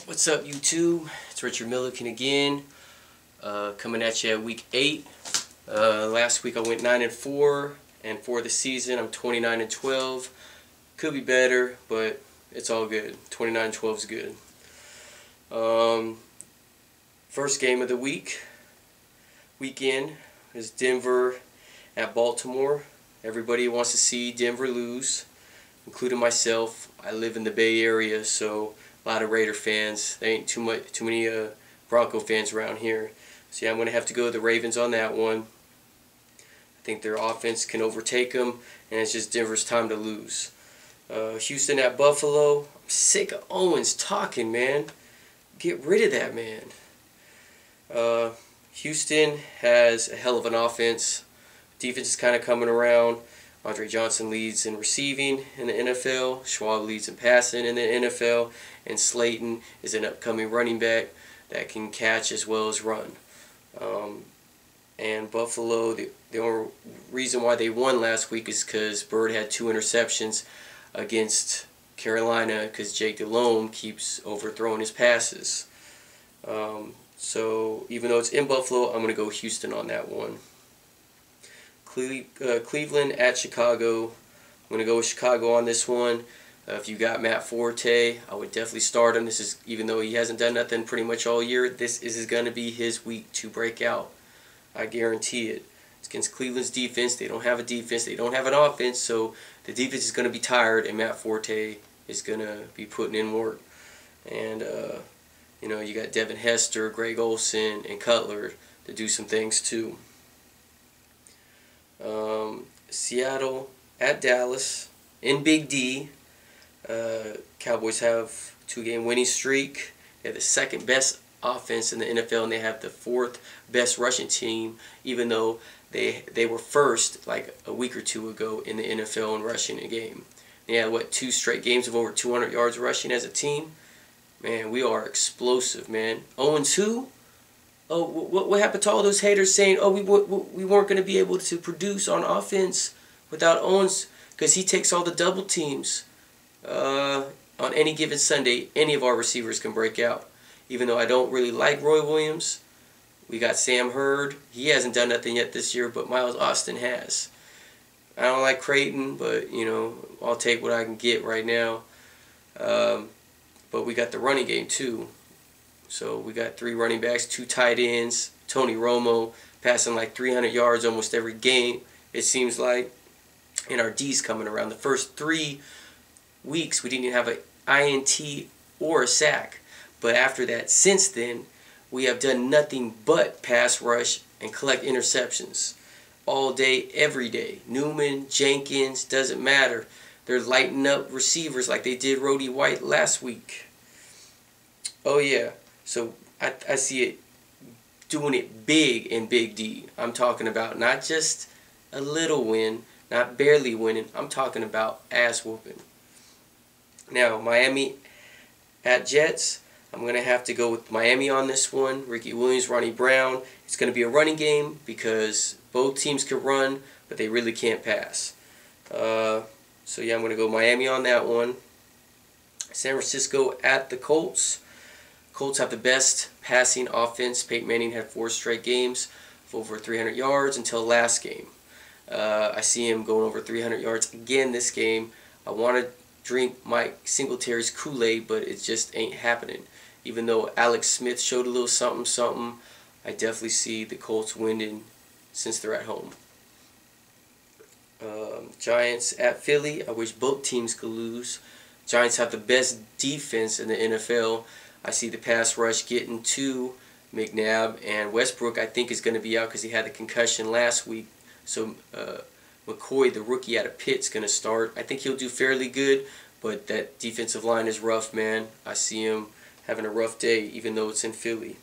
What's up, YouTube? It's Richard Milliken again, coming at you at week 8. Last week I went 9-4, and for the season I'm 29-12. Could be better, but it's all good. 29-12 is good. First game of the weekend is Denver at Baltimore. Everybody wants to see Denver lose, including myself. I live in the Bay Area, so a lot of Raider fans. There ain't too many Bronco fans around here. So yeah, I'm gonna have to go with the Ravens on that one. I think their offense can overtake them, and it's just Denver's time to lose. Houston at Buffalo. I'm sick of Owens talking, man. Get rid of that man. Houston has a hell of an offense. Defense is kind of coming around. Andre Johnson leads in receiving in the NFL. Schwab leads in passing in the NFL. And Slayton is an upcoming running back that can catch as well as run. And Buffalo, the only reason why they won last week is because Bird had 2 interceptions against Carolina because Jake Delhomme keeps overthrowing his passes. So even though it's in Buffalo, I'm going to go Houston on that one. Cleveland at Chicago. I'm going to go with Chicago on this one. If you got Matt Forte, I would definitely start him. This is, even though he hasn't done nothing pretty much all year, this is going to be his week to break out. I guarantee it. It's against Cleveland's defense. They don't have a defense. They don't have an offense, so the defense is going to be tired, and Matt Forte is going to be putting in work. And, you got Devin Hester, Greg Olsen, and Cutler to do some things too. Seattle at Dallas in Big D. Cowboys have 2-game winning streak. They have the 2nd best offense in the NFL, and they have the 4th best rushing team, even though they were first like a week or 2 ago in the NFL in rushing a game. They had 2 straight games of over 200 yards rushing as a team. Man, we are explosive, man. 0-2. Oh, what happened to all those haters saying, oh, we weren't going to be able to produce on offense without Owens because he takes all the double teams. On any given Sunday, any of our receivers can break out. Even though I don't really like Roy Williams, we got Sam Hurd. He hasn't done nothing yet this year, but Miles Austin has. I don't like Creighton, but, I'll take what I can get right now. But we got the running game, too. So we got 3 running backs, 2 tight ends, Tony Romo passing like 300 yards almost every game, it seems like. And our D's coming around. The first 3 weeks we didn't even have an INT or a sack. But after that, since then, we have done nothing but pass rush and collect interceptions. All day, every day. Newman, Jenkins, doesn't matter. They're lighting up receivers like they did Roddy White last week. Oh yeah. So I see it doing it big in Big D. I'm talking about not just a little win, not barely winning. I'm talking about ass whooping. Now, Miami at Jets. I'm going to have to go with Miami on this one. Ricky Williams, Ronnie Brown. It's going to be a running game because both teams can run, but they really can't pass. So yeah, I'm going to go Miami on that one. San Francisco at the Colts. Colts have the best passing offense. Peyton Manning had 4 straight games of over 300 yards until last game. I see him going over 300 yards again this game. I want to drink Mike Singletary's Kool-Aid, but it just ain't happening. Even though Alex Smith showed a little something, I definitely see the Colts winning since they're at home. Giants at Philly. I wish both teams could lose. Giants have the best defense in the NFL. I see the pass rush getting to McNabb, and Westbrook I think is going to be out because he had the concussion last week. So McCoy, the rookie out of Pitt, is going to start. I think he'll do fairly good, but that defensive line is rough, man. I see him having a rough day, even though it's in Philly.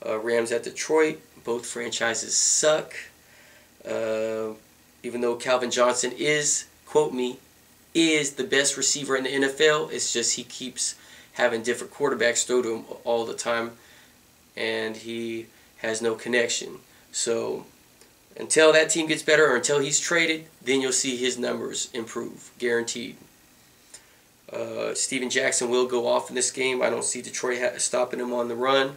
Rams at Detroit. Both franchises suck. Even though Calvin Johnson is, quote me, is the best receiver in the NFL, it's just he keeps having different quarterbacks throw to him all the time, and he has no connection. So until that team gets better or until he's traded, then you'll see his numbers improve, guaranteed. Steven Jackson will go off in this game. I don't see Detroit stopping him on the run.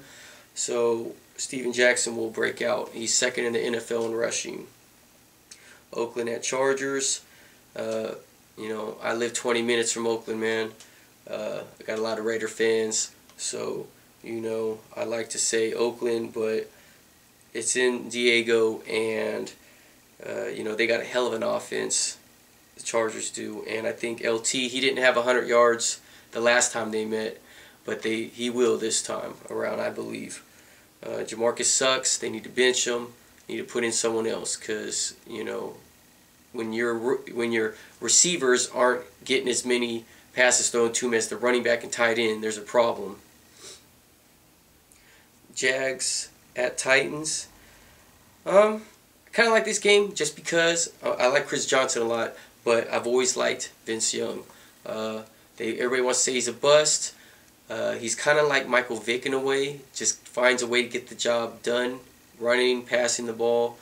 So Steven Jackson will break out. He's second in the NFL in rushing. Oakland at Chargers. You know, I live 20 minutes from Oakland, man. I got a lot of Raider fans. So, you know, I like to say Oakland, but it's in Diego, and, you know, they got a hell of an offense. The Chargers do. And I think LT, he didn't have 100 yards the last time they met, but he will this time around, I believe. Jamarcus sucks. They need to bench him. Need to put in someone else, because, you know, when your receivers aren't getting as many passes thrown to them as the running back and tight end, there's a problem. Jags at Titans. Kind of like this game just because I like Chris Johnson a lot, but I've always liked Vince Young. Everybody wants to say he's a bust. He's kind of like Michael Vick in a way, just finds a way to get the job done, running, passing the ball,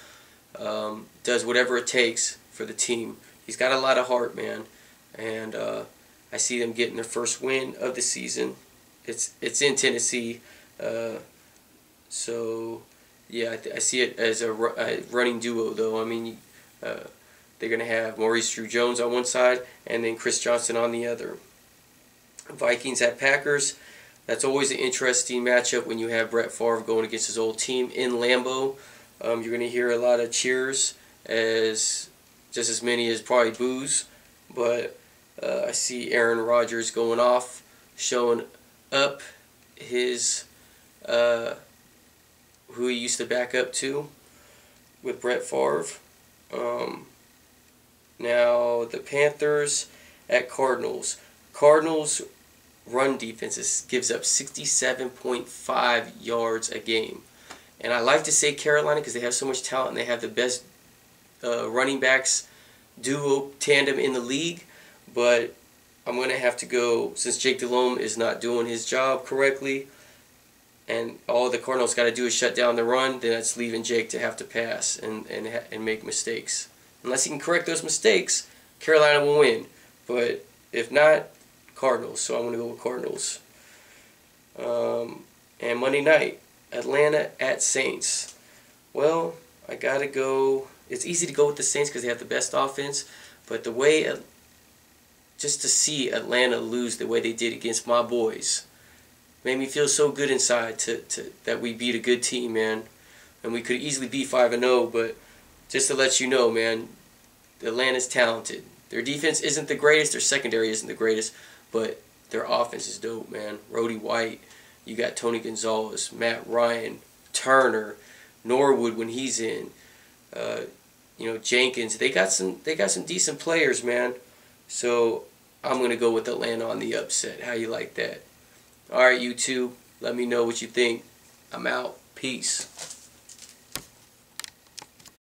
does whatever it takes for the team. He's got a lot of heart, man, and I see them getting their first win of the season. It's in Tennessee, so yeah, I see it as a running duo, though. I mean, they're going to have Maurice Drew-Jones on one side and then Chris Johnson on the other. Vikings at Packers. That's always an interesting matchup when you have Brett Favre going against his old team in Lambeau. You're going to hear a lot of cheers, just as many as probably boos. But I see Aaron Rodgers going off, showing up his who he used to back up to with Brett Favre. Now the Panthers at Cardinals. Cardinals run defense gives up 67.5 yards a game. And I like to say Carolina because they have so much talent and they have the best running backs duo tandem in the league. But I'm going to have to go, since Jake Delhomme is not doing his job correctly, and all the Cardinals got to do is shut down the run, then it's leaving Jake to have to pass and make mistakes. Unless he can correct those mistakes, Carolina will win. But if not, Cardinals. So I'm going to go with Cardinals. And Monday night, Atlanta at Saints. Well, I got to go. It's easy to go with the Saints because they have the best offense. But the way, just to see Atlanta lose the way they did against my boys, made me feel so good inside that we beat a good team, man. And we could easily be 5-0, but just to let you know, man, Atlanta's talented. Their defense isn't the greatest, their secondary isn't the greatest, but their offense is dope, man. Roddy White, you got Tony Gonzalez, Matt Ryan, Turner, Norwood when he's in, you know, Jenkins. They got some decent players, man. So I'm gonna go with Atlanta on the upset. How you like that? All right, YouTube, let me know what you think. I'm out. Peace.